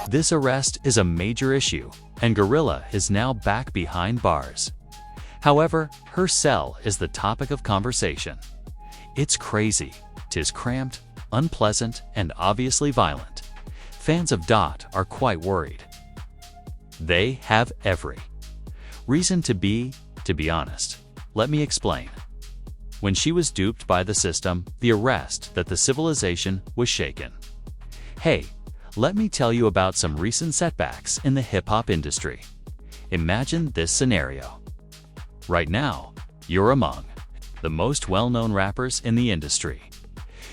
This arrest is a major issue, and Gorilla is now back behind bars. However, her cell is the topic of conversation. It's crazy, 'tis cramped, unpleasant, and obviously violent. Fans of Dot are quite worried. They have every reason to be honest. Let me explain. When she was duped by the system, the arrest that the civilization was shaken. Hey, let me tell you about some recent setbacks in the hip-hop industry. Imagine this scenario. Right now, you're among the most well-known rappers in the industry.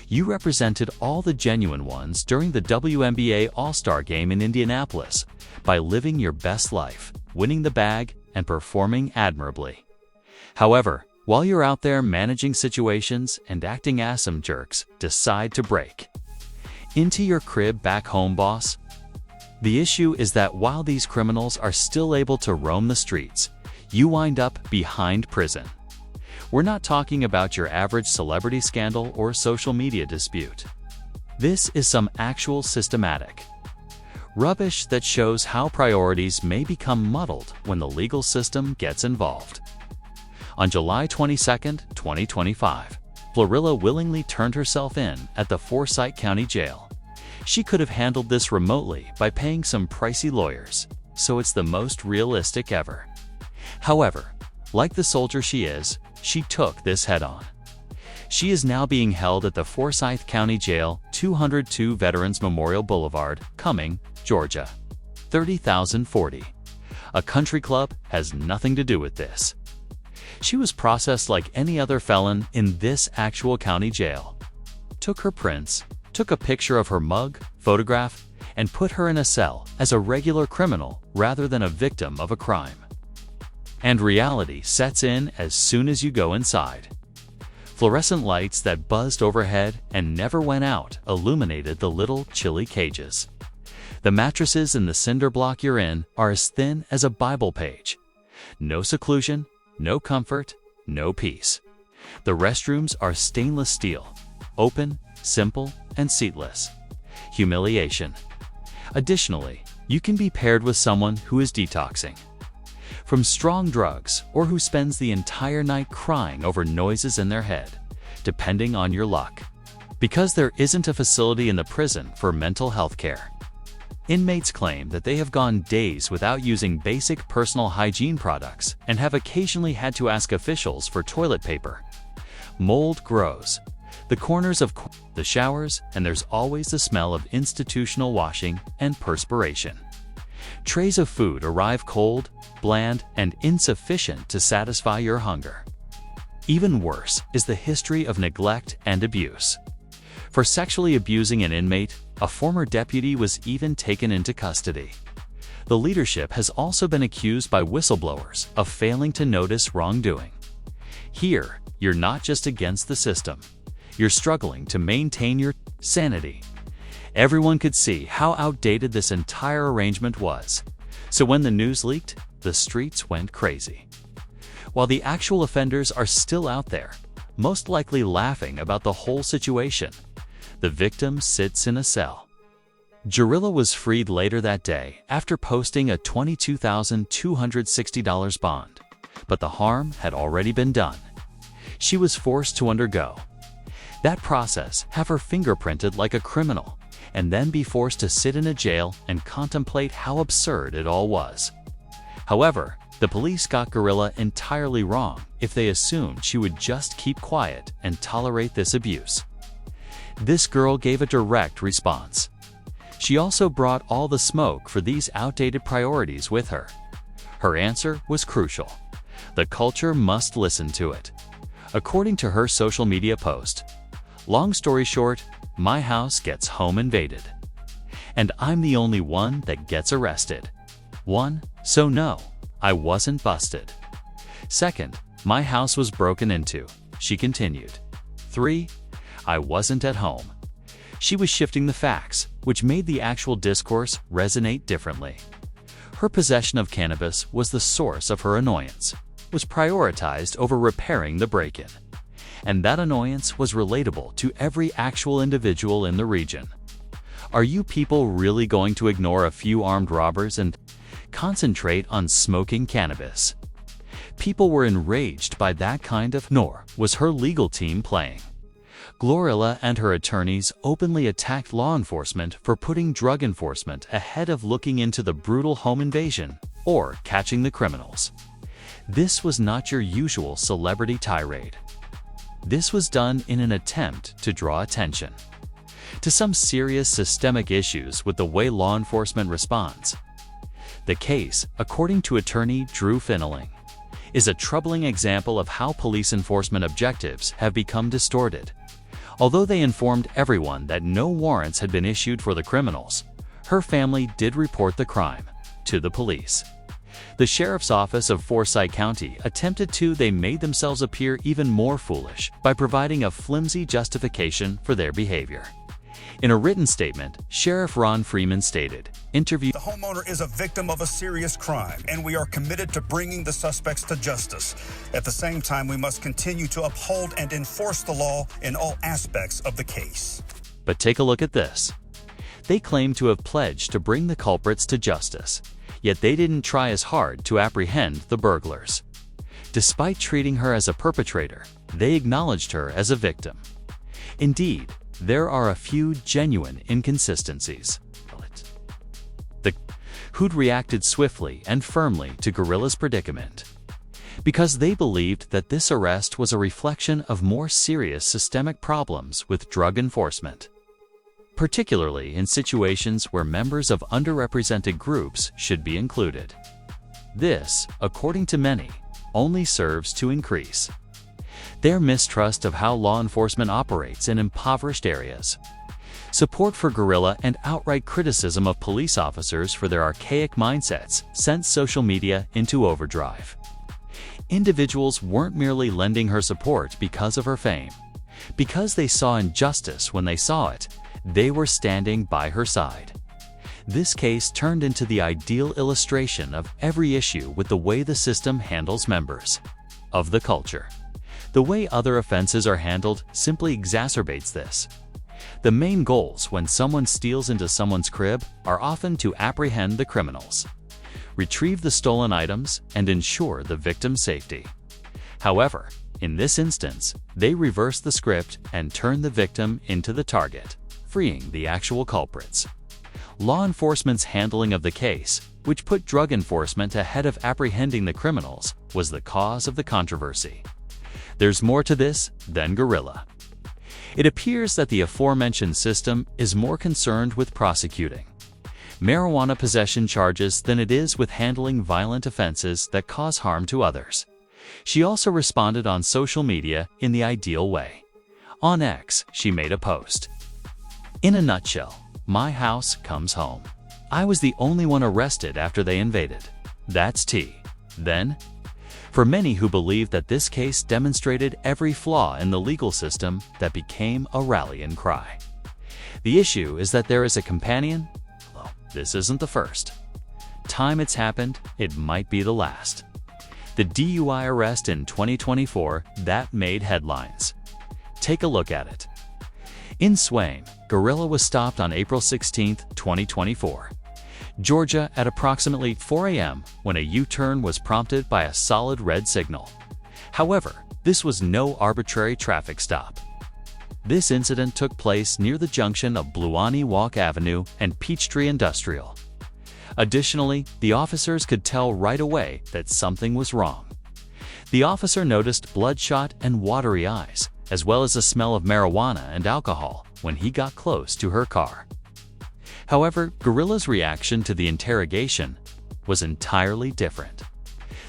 You represented all the genuine ones during the WNBA All-Star Game in Indianapolis by living your best life, winning the bag, and performing admirably. However, while you're out there managing situations and acting as some jerks decide to break into your crib back home, boss. The issue is that while these criminals are still able to roam the streets, you wind up behind prison. We're not talking about your average celebrity scandal or social media dispute. This is some actual systematic rubbish that shows how priorities may become muddled when the legal system gets involved. On July 22, 2025, GloRilla willingly turned herself in at the Forsyth County Jail. She could have handled this remotely by paying some pricey lawyers, so it's the most realistic ever. However, like the soldier she is, she took this head-on. She is now being held at the Forsyth County Jail, 202 Veterans Memorial Boulevard, Cumming, Georgia. 30,040. A country club has nothing to do with this. She was processed like any other felon in this actual county jail. Took her prints, took a picture of her mug, photograph, and put her in a cell as a regular criminal rather than a victim of a crime. And reality sets in as soon as you go inside. Fluorescent lights that buzzed overhead and never went out illuminated the little chilly cages. The mattresses in the cinder block you're in are as thin as a Bible page. No seclusion, no comfort, no peace. The restrooms are stainless steel, open, simple, and seatless. Humiliation. Additionally, you can be paired with someone who is detoxing from strong drugs or who spends the entire night crying over noises in their head, depending on your luck. Because there isn't a facility in the prison for mental health care. Inmates claim that they have gone days without using basic personal hygiene products and have occasionally had to ask officials for toilet paper. Mold grows the corners of the showers, and there's always the smell of institutional washing and perspiration. Trays of food arrive cold, bland, and insufficient to satisfy your hunger. Even worse is the history of neglect and abuse. For sexually abusing an inmate, a former deputy was even taken into custody. The leadership has also been accused by whistleblowers of failing to notice wrongdoing. Here, you're not just against the system. You're struggling to maintain your sanity. Everyone could see how outdated this entire arrangement was. So when the news leaked, the streets went crazy. While the actual offenders are still out there, most likely laughing about the whole situation, the victim sits in a cell. GloRilla was freed later that day after posting a $22,260 bond, but the harm had already been done. She was forced to undergo that process, have her fingerprinted like a criminal, and then be forced to sit in a jail and contemplate how absurd it all was. However, the police got GloRilla entirely wrong if they assumed she would just keep quiet and tolerate this abuse. This girl gave a direct response. She also brought all the smoke for these outdated priorities with her. Her answer was crucial. The culture must listen to it. According to her social media post, long story short, my house gets home invaded. And I'm the only one that gets arrested. 1. So no, I wasn't busted. 2. My house was broken into, she continued. 3. I wasn't at home. She was shifting the facts, which made the actual discourse resonate differently. Her possession of cannabis was the source of her annoyance, was prioritized over repairing the break-in. And that annoyance was relatable to every actual individual in the region. Are you people really going to ignore a few armed robbers and concentrate on smoking cannabis? People were enraged by that kind of nor was her legal team playing. GloRilla and her attorneys openly attacked law enforcement for putting drug enforcement ahead of looking into the brutal home invasion or catching the criminals. This was not your usual celebrity tirade. This was done in an attempt to draw attention to some serious systemic issues with the way law enforcement responds. The case, according to attorney Drew Finneling, is a troubling example of how police enforcement objectives have become distorted. Although they informed everyone that no warrants had been issued for the criminals, her family did report the crime to the police. The sheriff's office of Forsyth County attempted to they made themselves appear even more foolish by providing a flimsy justification for their behavior. In a written statement, Sheriff Ron Freeman stated, "The homeowner is a victim of a serious crime, and we are committed to bringing the suspects to justice. At the same time, we must continue to uphold and enforce the law in all aspects of the case." But take a look at this. They claim to have pledged to bring the culprits to justice, yet they didn't try as hard to apprehend the burglars. Despite treating her as a perpetrator, they acknowledged her as a victim. Indeed, there are a few genuine inconsistencies. The Hood reacted swiftly and firmly to GloRilla's predicament, because they believed that this arrest was a reflection of more serious systemic problems with drug enforcement, particularly in situations where members of underrepresented groups should be included. This, according to many, only serves to increase their mistrust of how law enforcement operates in impoverished areas. Support for GloRilla and outright criticism of police officers for their archaic mindsets sent social media into overdrive. Individuals weren't merely lending her support because of her fame. Because they saw injustice when they saw it, they were standing by her side. This case turned into the ideal illustration of every issue with the way the system handles members of the culture. The way other offenses are handled simply exacerbates this. The main goals when someone steals into someone's crib are often to apprehend the criminals, retrieve the stolen items, and ensure the victim's safety. However, in this instance, they reverse the script and turn the victim into the target, freeing the actual culprits. Law enforcement's handling of the case, which put drug enforcement ahead of apprehending the criminals, was the cause of the controversy. There's more to this than GloRilla. It appears that the aforementioned system is more concerned with prosecuting marijuana possession charges than it is with handling violent offenses that cause harm to others. She also responded on social media in the ideal way. On X, she made a post. "In a nutshell, my house comes home. I was the only one arrested after they invaded. That's tea. Then?" For many who believe that this case demonstrated every flaw in the legal system, that became a rallying cry. The issue is that there is a companion. Well, this isn't the first time it's happened, it might be the last. The DUI arrest in 2024 that made headlines. Take a look at it. In Swain, GloRilla was stopped on April 16, 2024. Georgia at approximately 4 a.m. when a U-turn was prompted by a solid red signal. However, this was no arbitrary traffic stop. This incident took place near the junction of Bluani Walk Avenue and Peachtree Industrial. Additionally, the officers could tell right away that something was wrong. The officer noticed bloodshot and watery eyes, as well as a smell of marijuana and alcohol when he got close to her car. However, GloRilla's reaction to the interrogation was entirely different.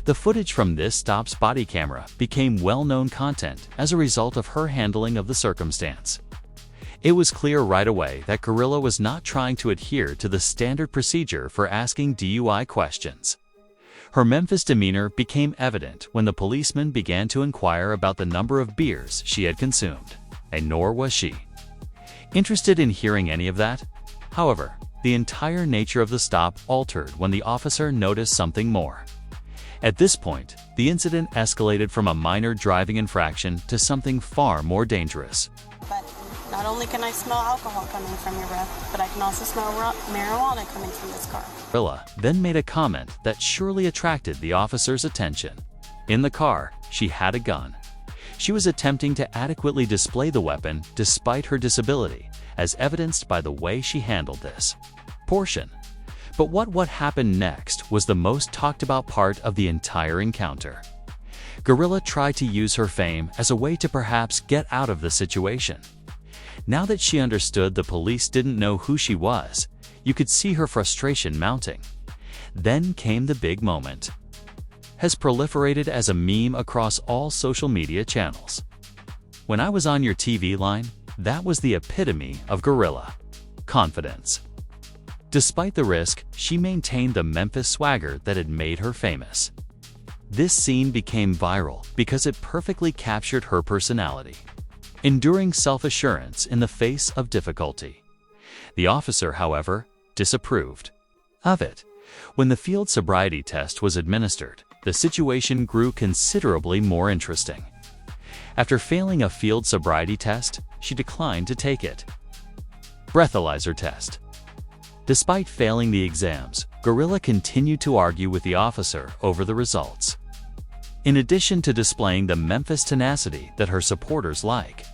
The footage from this stop's body camera became well-known content as a result of her handling of the circumstance. It was clear right away that GloRilla was not trying to adhere to the standard procedure for asking DUI questions. Her Memphis demeanor became evident when the policeman began to inquire about the number of beers she had consumed, and nor was she interested in hearing any of that. However, the entire nature of the stop altered when the officer noticed something more. At this point, the incident escalated from a minor driving infraction to something far more dangerous. But Not only can I smell alcohol coming from your breath, but I can also smell marijuana coming from this car. Gorilla then made a comment that surely attracted the officer's attention. In the car, she had a gun. She was attempting to adequately display the weapon despite her disability, as evidenced by the way she handled this portion. But what happened next was the most talked about part of the entire encounter. GloRilla tried to use her fame as a way to perhaps get out of the situation. Now that she understood the police didn't know who she was, you could see her frustration mounting. Then came the big moment. Has proliferated as a meme across all social media channels. When I was on your TV line, that was the epitome of GloRilla. Confidence. Despite the risk, she maintained the Memphis swagger that had made her famous. This scene became viral because it perfectly captured her personality. Enduring self-assurance in the face of difficulty. The officer, however, disapproved of it. When the field sobriety test was administered, the situation grew considerably more interesting. After failing a field sobriety test, she declined to take it. Breathalyzer test. Despite failing the exams, GloRilla continued to argue with the officer over the results. In addition to displaying the Memphis tenacity that her supporters like,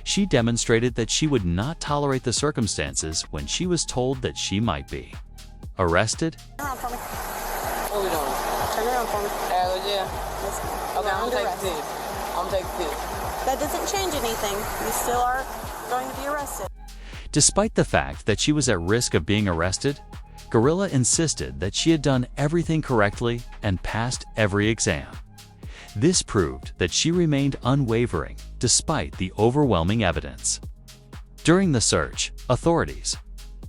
she demonstrated that she would not tolerate the circumstances when she was told that she might be arrested. Turn around for me. What are we doing? Turn around for me. Yeah. Okay, I'm gonna take the picture. I'm gonna take the picture. That doesn't change anything. You still are going to be arrested. Despite the fact that she was at risk of being arrested, GloRilla insisted that she had done everything correctly and passed every exam. This proved that she remained unwavering despite the overwhelming evidence. During the search, authorities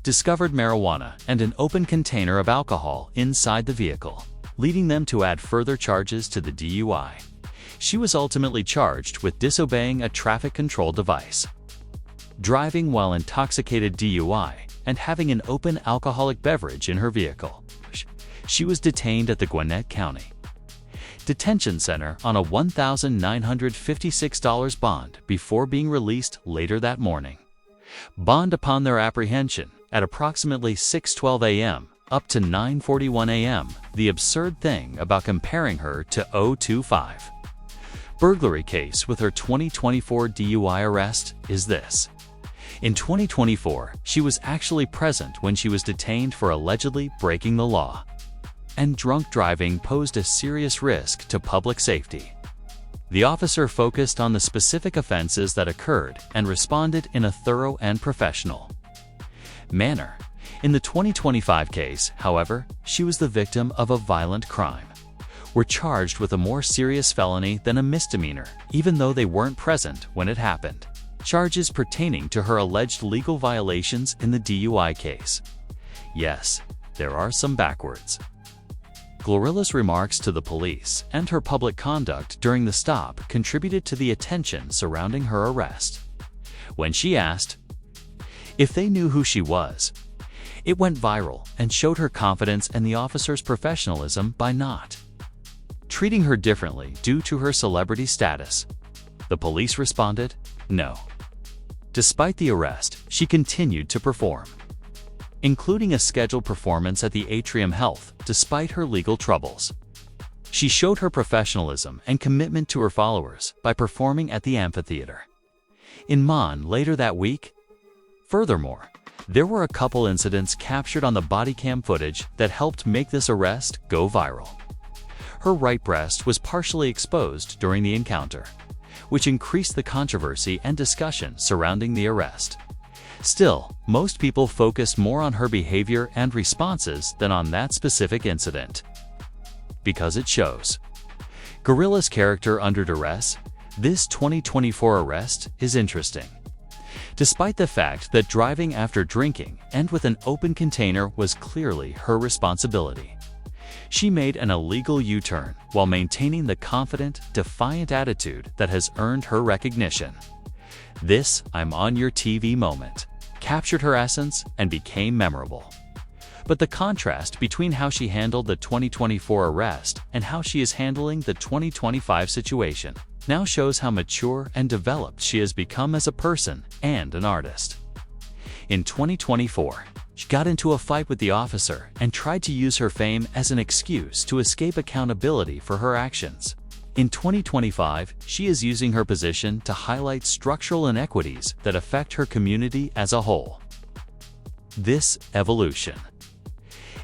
discovered marijuana and an open container of alcohol inside the vehicle, leading them to add further charges to the DUI. She was ultimately charged with disobeying a traffic control device, driving while intoxicated DUI, and having an open alcoholic beverage in her vehicle. She was detained at the Gwinnett County Detention Center on a $1,956 bond before being released later that morning. Bond upon their apprehension at approximately 6:12 a.m. up to 9:41 a.m. The absurd thing about comparing her to 025 burglary case with her 2024 DUI arrest is this. In 2024, she was actually present when she was detained for allegedly breaking the law, and drunk driving posed a serious risk to public safety. The officer focused on the specific offenses that occurred and responded in a thorough and professional manner. In the 2025 case, however, she was the victim of a violent crime. Were charged with a more serious felony than a misdemeanor, even though they weren't present when it happened. Charges pertaining to her alleged legal violations in the DUI case. Yes, there are some backwards. GloRilla's remarks to the police and her public conduct during the stop contributed to the attention surrounding her arrest. When she asked if they knew who she was, it went viral and showed her confidence and the officer's professionalism by not treating her differently due to her celebrity status. The police responded, no. Despite the arrest, she continued to perform, including a scheduled performance at the Atrium Health despite her legal troubles. She showed her professionalism and commitment to her followers by performing at the amphitheater in Mon later that week. Furthermore, there were a couple incidents captured on the body cam footage that helped make this arrest go viral. Her right breast was partially exposed during the encounter, which increased the controversy and discussion surrounding the arrest. Still, most people focused more on her behavior and responses than on that specific incident. Because it shows GloRilla's character under duress, this 2024 arrest is interesting. Despite the fact that driving after drinking and with an open container was clearly her responsibility, she made an illegal U-turn while maintaining the confident, defiant attitude that has earned her recognition. This "I'm on your TV" moment captured her essence and became memorable. But the contrast between how she handled the 2024 arrest and how she is handling the 2025 situation now shows how mature and developed she has become as a person and an artist. In 2024, she got into a fight with the officer and tried to use her fame as an excuse to escape accountability for her actions. In 2025, she is using her position to highlight structural inequities that affect her community as a whole. This evolution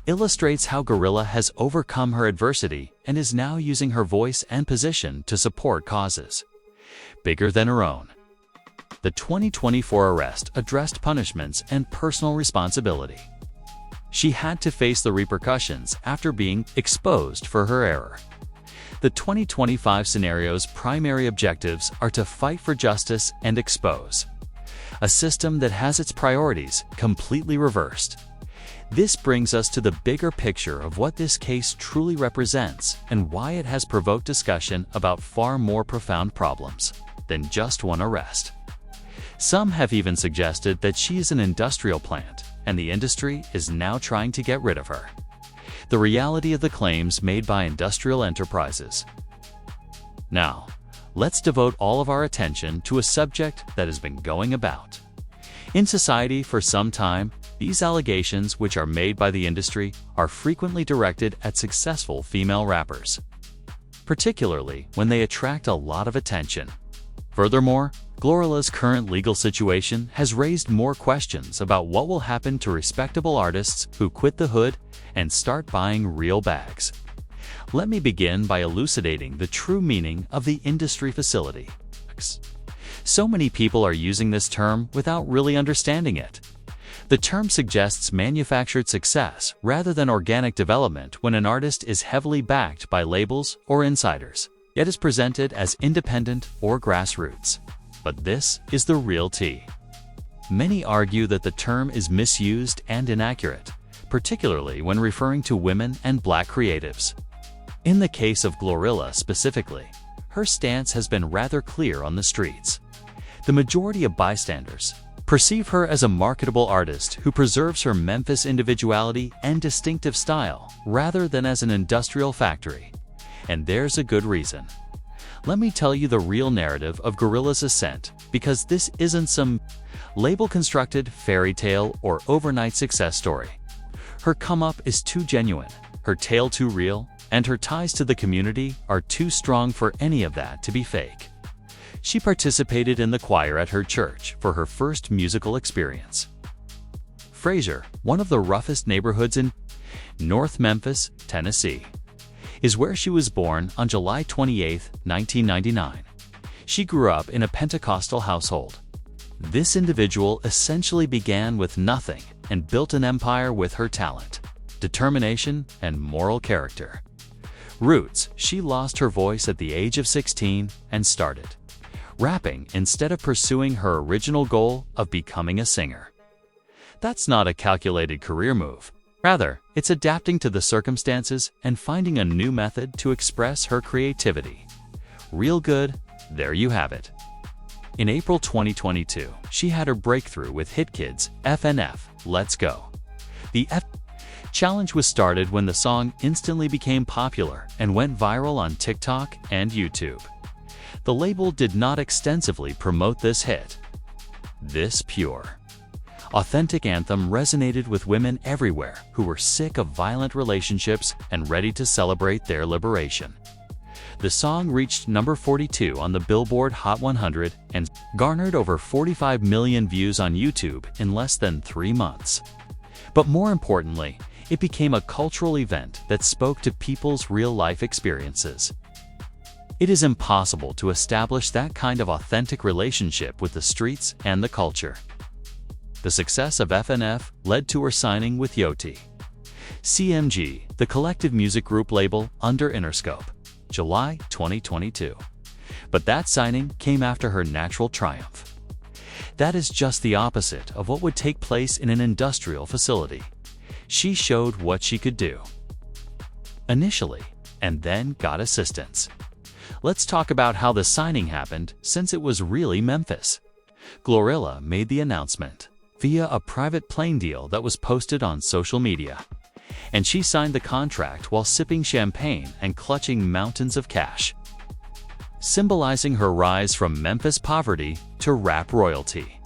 illustrates how GloRilla has overcome her adversity and is now using her voice and position to support causes bigger than her own. The 2024 arrest addressed punishments and personal responsibility. She had to face the repercussions after being exposed for her error. The 2025 scenario's primary objectives are to fight for justice and expose a system that has its priorities completely reversed. This brings us to the bigger picture of what this case truly represents and why it has provoked discussion about far more profound problems than just one arrest. Some have even suggested that she is an industrial plant, and the industry is now trying to get rid of her. The reality of the claims made by industrial enterprises. Now, let's devote all of our attention to a subject that has been going about in society for some time. These allegations, which are made by the industry, are frequently directed at successful female rappers, particularly when they attract a lot of attention. Furthermore, GloRilla's current legal situation has raised more questions about what will happen to respectable artists who quit the hood and start buying real bags. Let me begin by elucidating the true meaning of the industry facility. So many people are using this term without really understanding it. The term suggests manufactured success rather than organic development when an artist is heavily backed by labels or insiders, yet is presented as independent or grassroots. But this is the real tea. Many argue that the term is misused and inaccurate, particularly when referring to women and Black creatives. In the case of GloRilla specifically, her stance has been rather clear on the streets. The majority of bystanders perceive her as a marketable artist who preserves her Memphis individuality and distinctive style rather than as an industrial factory. And there's a good reason. Let me tell you the real narrative of GloRilla's ascent, because this isn't some label-constructed fairy tale or overnight success story. Her come-up is too genuine, her tale too real, and her ties to the community are too strong for any of that to be fake. She participated in the choir at her church for her first musical experience. Fraser, one of the roughest neighborhoods in North Memphis, Tennessee, is where she was born on July 28, 1999. She grew up in a Pentecostal household. This individual essentially began with nothing and built an empire with her talent, determination, and moral character. Roots: she lost her voice at the age of 16 and started rapping instead of pursuing her original goal of becoming a singer. That's not a calculated career move. Rather, it's adapting to the circumstances and finding a new method to express her creativity. Real good, there you have it. In April 2022, she had her breakthrough with Hit Kids' FNF, Let's Go. The challenge was started when the song instantly became popular and went viral on TikTok and YouTube. The label did not extensively promote this hit. This pure, authentic anthem resonated with women everywhere who were sick of violent relationships and ready to celebrate their liberation. The song reached number 42 on the Billboard Hot 100 and garnered over 45 million views on YouTube in less than 3 months. But more importantly, it became a cultural event that spoke to people's real-life experiences. It is impossible to establish that kind of authentic relationship with the streets and the culture. The success of FNF led to her signing with Yoti CMG, the collective music group label under Interscope, July 2022. But that signing came after her natural triumph. That is just the opposite of what would take place in an industrial facility. She showed what she could do initially, and then got assistance. Let's talk about how the signing happened, since it was really Memphis. GloRilla made the announcement via a private plane deal that was posted on social media, and she signed the contract while sipping champagne and clutching mountains of cash. symbolizing her rise from Memphis poverty to rap royalty.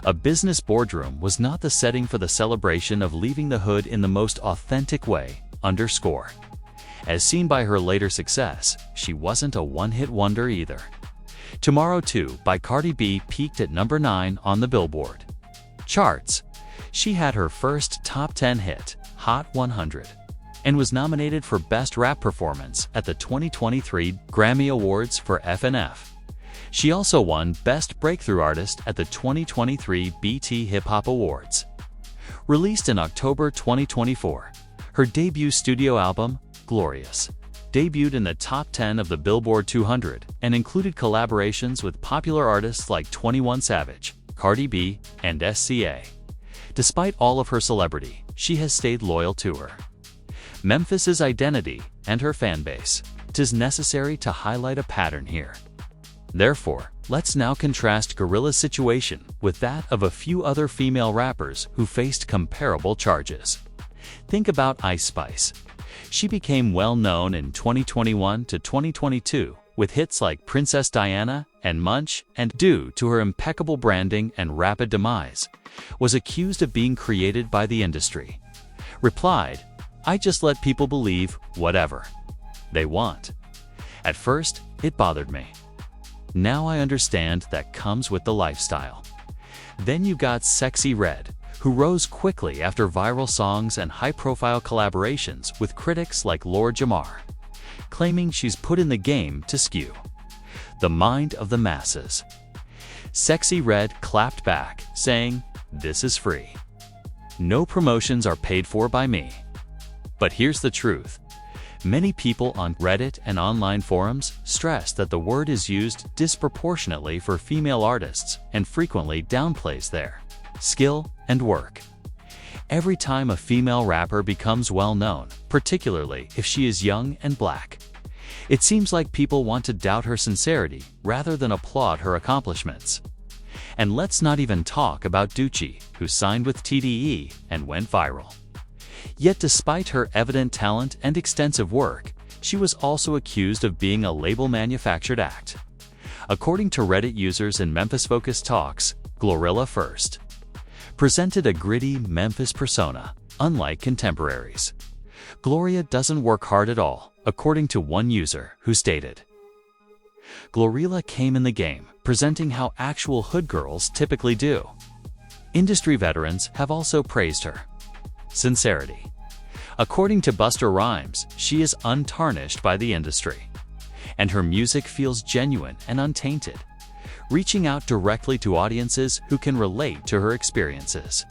A business boardroom was not the setting for the celebration of leaving the hood in the most authentic way, underscore. As seen by her later success, she wasn't a one-hit wonder either. Tomorrow 2 by Cardi B peaked at number 9 on the Billboard charts. She had her first top 10 hit, Hot 100, and was nominated for Best Rap Performance at the 2023 Grammy Awards for FNF. She also won Best Breakthrough Artist at the 2023 BT Hip Hop Awards. Released in October 2024, her debut studio album, GloRilla's, debuted in the top 10 of the Billboard 200 and included collaborations with popular artists like 21 Savage, Cardi B, and SCA. Despite all of her celebrity, she has stayed loyal to her Memphis's identity and her fanbase. It is necessary to highlight a pattern here. Therefore, let's now contrast GloRilla's situation with that of a few other female rappers who faced comparable charges. Think about Ice Spice. She became well known in 2021 to 2022 with hits like Princess Diana and Munch, and due to her impeccable branding and rapid demise, was accused of being created by the industry. Replied, "I just let people believe whatever they want. At first, it bothered me. Now I understand that comes with the lifestyle." Then you got Sexy Red, who rose quickly after viral songs and high-profile collaborations with critics like Lord Jamar, claiming she's put in the game to skew the mind of the masses. Sexy Red clapped back, saying, "This is free. No promotions are paid for by me." But here's the truth. Many people on Reddit and online forums stress that the word is used disproportionately for female artists and frequently downplays their skill and work. Every time a female rapper becomes well known, particularly if she is young and black, it seems like people want to doubt her sincerity rather than applaud her accomplishments. And let's not even talk about Doechii, who signed with TDE and went viral. Yet despite her evident talent and extensive work, she was also accused of being a label-manufactured act. According to Reddit users in Memphis-focused talks, GloRilla first presented a gritty Memphis persona, unlike contemporaries. "GloRilla doesn't work hard at all," according to one user who stated, "GloRilla came in the game, presenting how actual hood girls typically do." Industry veterans have also praised her sincerity. According to Busta Rhymes, she is untarnished by the industry, and her music feels genuine and untainted, reaching out directly to audiences who can relate to her experiences.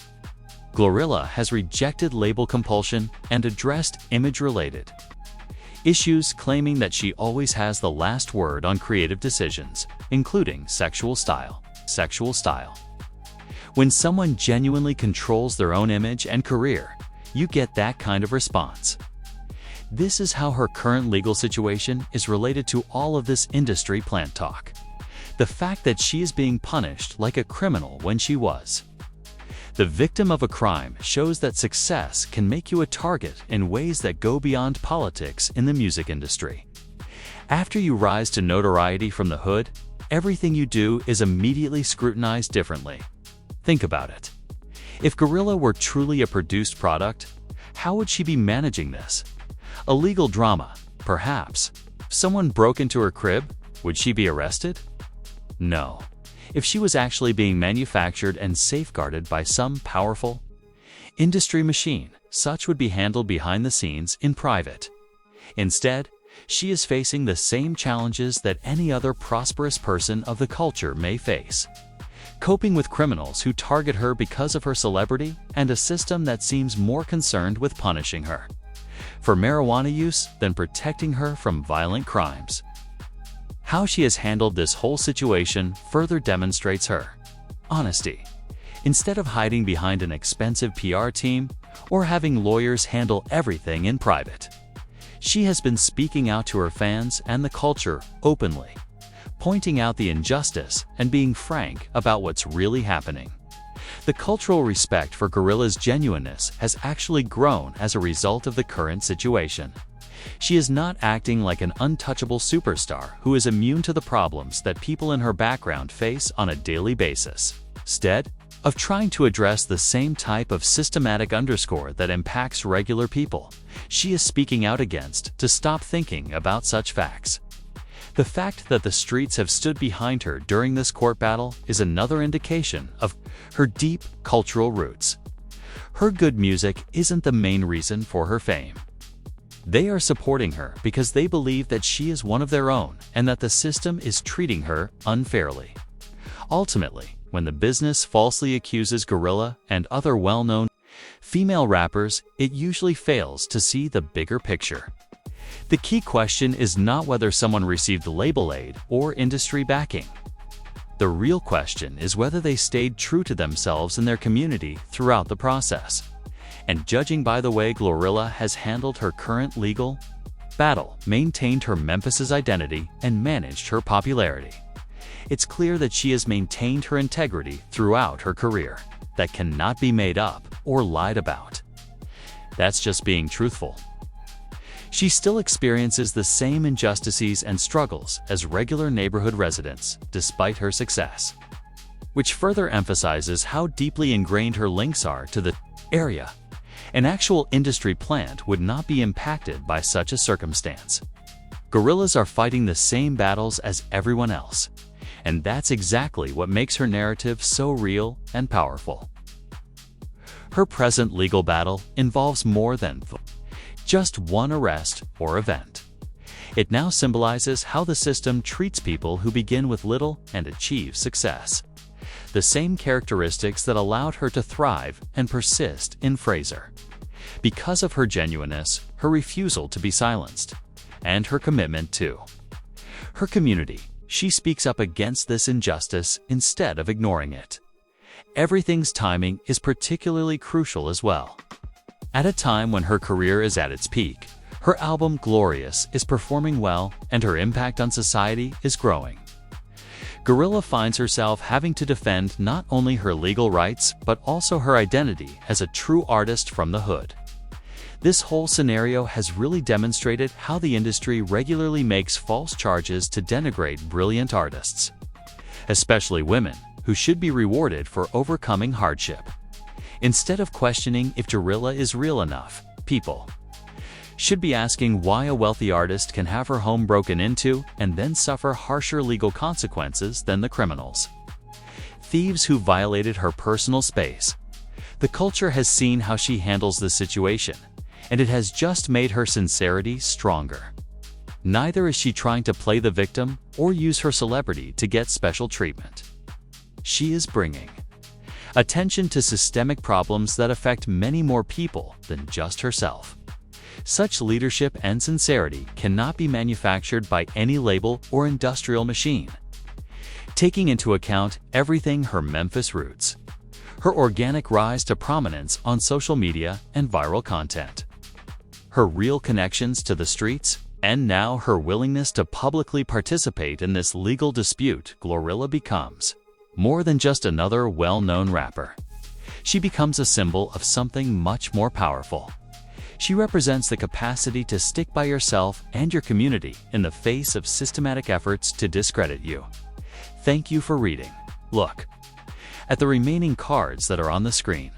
GloRilla has rejected label compulsion and addressed image-related issues, claiming that she always has the last word on creative decisions, including sexual style. When someone genuinely controls their own image and career, you get that kind of response. This is how her current legal situation is related to all of this industry plant talk. The fact that she is being punished like a criminal when she was the victim of a crime shows that success can make you a target in ways that go beyond politics in the music industry. After you rise to notoriety from the hood, everything you do is immediately scrutinized differently. Think about it. If GloRilla were truly a produced product, how would she be managing this? A legal drama, perhaps. If someone broke into her crib, would she be arrested? No. If she was actually being manufactured and safeguarded by some powerful industry machine, such would be handled behind the scenes in private. Instead, she is facing the same challenges that any other prosperous person of the culture may face. Coping with criminals who target her because of her celebrity and a system that seems more concerned with punishing her for marijuana use than protecting her from violent crimes. How she has handled this whole situation further demonstrates her honesty. Instead of hiding behind an expensive PR team or having lawyers handle everything in private, she has been speaking out to her fans and the culture openly, pointing out the injustice and being frank about what's really happening. The cultural respect for GloRilla's genuineness has actually grown as a result of the current situation. She is not acting like an untouchable superstar who is immune to the problems that people in her background face on a daily basis. Instead of trying to address the same type of systematic underscore that impacts regular people, she is speaking out against to stop thinking about such facts. The fact that the streets have stood behind her during this court battle is another indication of her deep cultural roots. Her good music isn't the main reason for her fame. They are supporting her because they believe that she is one of their own and that the system is treating her unfairly. Ultimately, when the business falsely accuses GloRilla and other well-known female rappers, it usually fails to see the bigger picture. The key question is not whether someone received label aid or industry backing. The real question is whether they stayed true to themselves and their community throughout the process. And judging by the way GloRilla has handled her current legal battle, maintained her Memphis's identity, and managed her popularity, it's clear that she has maintained her integrity throughout her career. That cannot be made up or lied about. That's just being truthful. She still experiences the same injustices and struggles as regular neighborhood residents, despite her success, which further emphasizes how deeply ingrained her links are to the area. An actual industry plant would not be impacted by such a circumstance. GloRilla's are fighting the same battles as everyone else, and that's exactly what makes her narrative so real and powerful. Her present legal battle involves more than just one arrest or event. It now symbolizes how the system treats people who begin with little and achieve success. The same characteristics that allowed her to thrive and persist in Fraser. Because of her genuineness, her refusal to be silenced, and her commitment to her community, she speaks up against this injustice instead of ignoring it. Everything's timing is particularly crucial as well. At a time when her career is at its peak, her album GloRilla's is performing well and her impact on society is growing. GloRilla finds herself having to defend not only her legal rights but also her identity as a true artist from the hood. This whole scenario has really demonstrated how the industry regularly makes false charges to denigrate brilliant artists, especially women, who should be rewarded for overcoming hardship. Instead of questioning if GloRilla is real enough, people should be asking why a wealthy artist can have her home broken into and then suffer harsher legal consequences than the criminals. Thieves who violated her personal space. The culture has seen how she handles the situation, and it has just made her sincerity stronger. Neither is she trying to play the victim or use her celebrity to get special treatment. She is bringing attention to systemic problems that affect many more people than just herself. Such leadership and sincerity cannot be manufactured by any label or industrial machine. Taking into account everything her Memphis roots, her organic rise to prominence on social media and viral content, her real connections to the streets, and now her willingness to publicly participate in this legal dispute, GloRilla becomes more than just another well-known rapper. She becomes a symbol of something much more powerful. She represents the capacity to stick by yourself and your community in the face of systematic efforts to discredit you. Thank you for reading. Look at the remaining cards that are on the screen.